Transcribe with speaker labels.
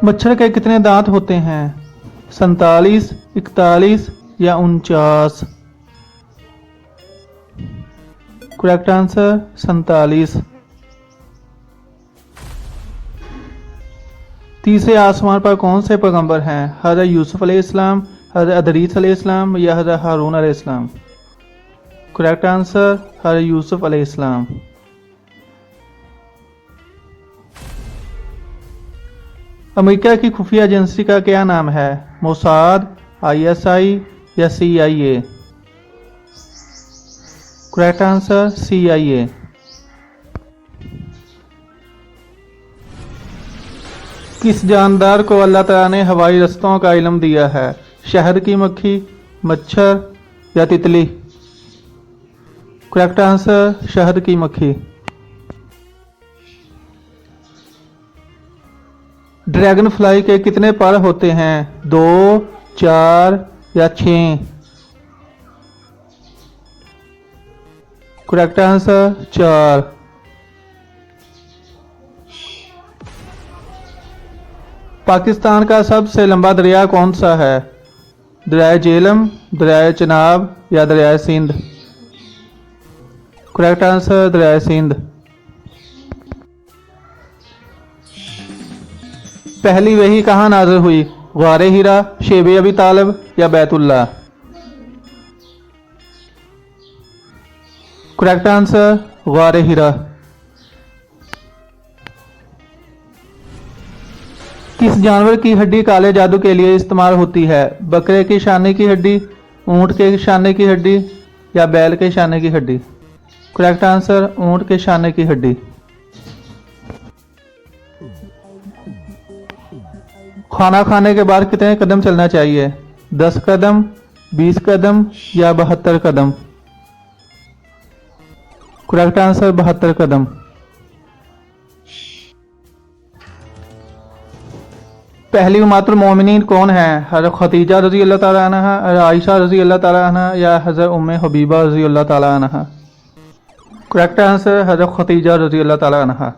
Speaker 1: मच्छर के कितने दांत होते हैं? 47, 41 या 49? Correct answer 47। तीसरे आसमान पर कौन से पैगंबर हैं? हज़रत यूसुफ अलैहिस्सलाम, हज़रत अदरीस अलैहिस्सलाम या हज़रत हारून अलैहिस्सलाम? करेक्ट आंसर हज़रत यूसुफ अलैहिस्सलाम। अमेरिका की खुफिया एजेंसी का क्या नाम है? मोसाद, ISI या CIA? Correct answer CIA। किस जानदार को अल्लाह ताला ने हवाई रस्तों का इल्म दिया है? शहद की मक्खी, मच्छर या तितली? करेक्ट आंसर शहद की मक्खी। ड्रैगन फ्लाई के कितने पर होते हैं? 2, 4 या 6? Correct answer 4। पाकिस्तान का सबसे लंबा दरिया कौन सा है? दरिया झेलम, दरिया चनाब या दरिया सिंध? करेक्ट आंसर दरिया सिंध। पहली वही कहाँ नाज़िल हुई? गारे हिरा, शेबे अबी तालिब या बैतुल्लाह? करेक्ट आंसर गारे हिरा। किस जानवर की हड्डी काले जादू के लिए इस्तेमाल होती है? बकरे के शाने की हड्डी, ऊंट के शाने की हड्डी या बैल के शाने की हड्डी? करेक्ट आंसर ऊंट के शाने की हड्डी। खाना खाने के बाद कितने कदम चलना चाहिए? 10 कदम, 20 कदम या 72 कदम? करेक्ट आंसर 72 कदम। पहली उम्मतुल मोमिनीन कौन है? हज़रत खदीजा रज़ी अल्लाह ताला अन्हा, हज़रत आयशा रज़ी अल्लाह ताला अन्हा या हज़रत उम्मे हबीबा रज़ी अल्लाह ताला अन्हा? करेक्ट आंसर हज़रत खदीजा रज़ी अल्लाह ताला अन्हा।